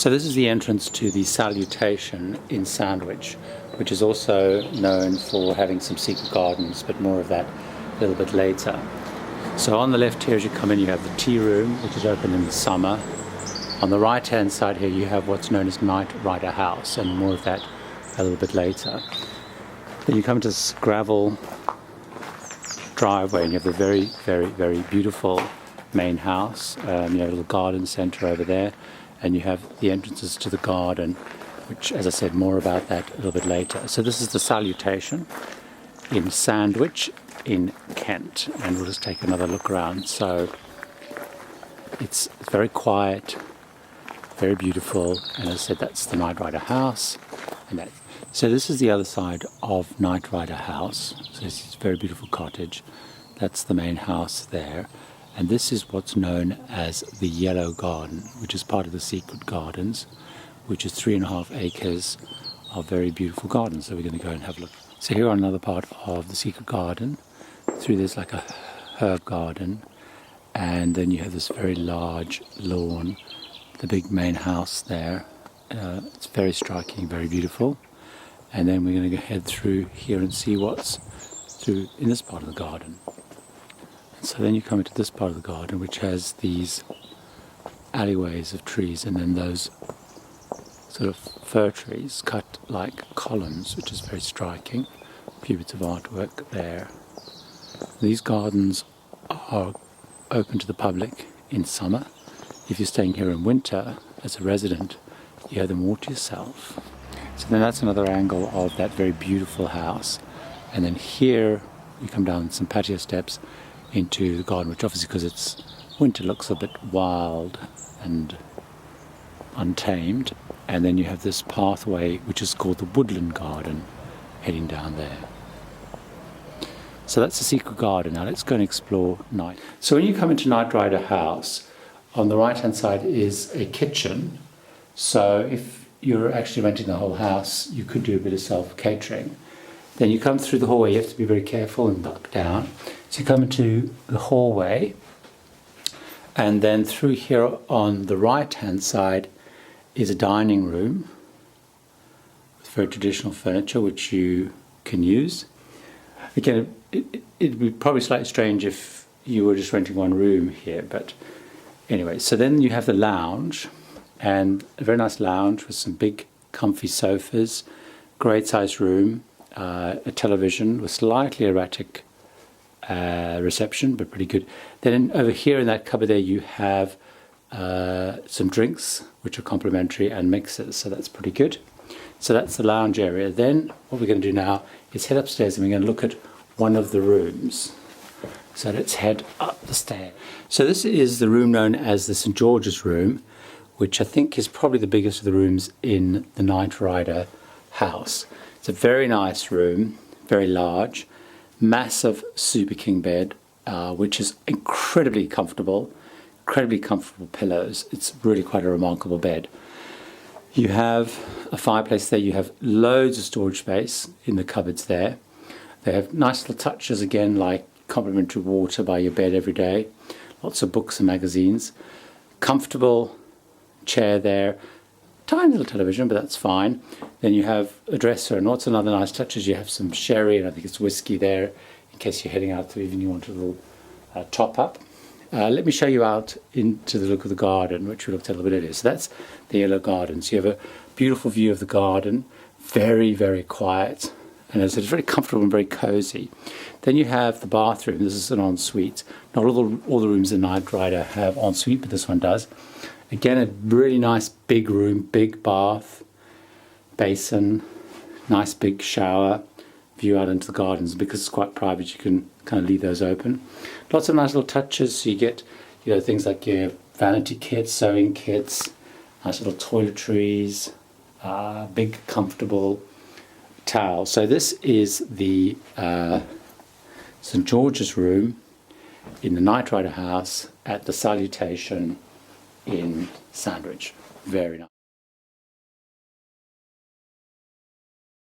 So this is the entrance to the Salutation in Sandwich, which is also known for having some secret gardens, but more of that a little bit later. So on the left here as you come in, you have the tea room, which is open in the summer. On the right hand side here you have what's known as Knightrider House, and more of that a little bit later. Then you come to this gravel driveway and you have the very, very, very beautiful main house. You have a little garden centre over there, and you have the entrances to the garden, which, as I said, more about that a little bit later. So this is the Salutation in Sandwich in Kent, and we'll just take another look around. So it's very quiet, very beautiful, and as I said, that's the Knightrider House. So this is the other side of Knightrider House. So this is a very beautiful cottage. That's the main house there. And this is what's known as the Yellow Garden, which is part of the Secret Gardens, which is 3.5 acres of very beautiful gardens. So we're going to go and have a look. So here on another part of the Secret Garden. Through there's like a herb garden, and then you have this very large lawn, the big main house there. It's very striking, very beautiful. And then we're going to go head through here and see what's through in this part of the garden. So then you come into this part of the garden, which has these alleyways of trees, and then those sort of fir trees cut like columns, which is very striking. A few bits of artwork there. These gardens are open to the public in summer. If you're staying here in winter as a resident, you have them all to yourself. So then that's another angle of that very beautiful house. And then here you come down some patio steps into the garden, which obviously, because it's winter, looks a bit wild and untamed. And then you have this pathway which is called the Woodland Garden heading down there. So that's the Secret Garden. Now let's go and explore night. So when you come into Knightrider House, on the right hand side is a kitchen. So if you're actually renting the whole house, you could do a bit of self-catering. Then you come through the hallway. You have to be very careful and duck down. So you come into the hallway, and then through here on the right hand side is a dining room with very traditional furniture which you can use. Again, it'd be probably slightly strange if you were just renting one room here, but anyway. So then you have the lounge, and a very nice lounge with some big comfy sofas, great sized room, a television with slightly erratic reception, but pretty good. Then over here in that cupboard there you have some drinks which are complimentary and mixers, so that's pretty good. So that's the lounge area. Then what we're going to do now is head upstairs and we're going to look at one of the rooms. So let's head up the stairs. So this is the room known as the St. George's room, which I think is probably the biggest of the rooms in the Knightrider House. It's a very nice room, very large, massive super king bed, which is incredibly comfortable pillows. It's really quite a remarkable bed. You have a fireplace there, you have loads of storage space in the cupboards there. They have nice little touches again, like complimentary water by your bed every day, lots of books and magazines, comfortable chair there, tiny little television, but that's fine. Then you have a dresser, and what's another nice touch is you have some sherry, and I think it's whiskey there, in case you're heading out to even you want a little top up. Let me show you out into the look of the garden, which we looked at a little bit earlier. So that's the Yellow Garden. So you have a beautiful view of the garden, very, very quiet, and as I said, it's very comfortable and very cozy. Then you have the bathroom. This is an ensuite. Not all the rooms in Knightrider have ensuite, but this one does. Again, a really nice big room, big bath, basin, nice big shower, view out into the gardens. Because it's quite private, you can kind of leave those open. Lots of nice little touches. So you get, things like your vanity kits, sewing kits, nice little toiletries, big comfortable towel. So this is the St. George's room in the Knightrider House at the Salutation in Sandwich. Very nice.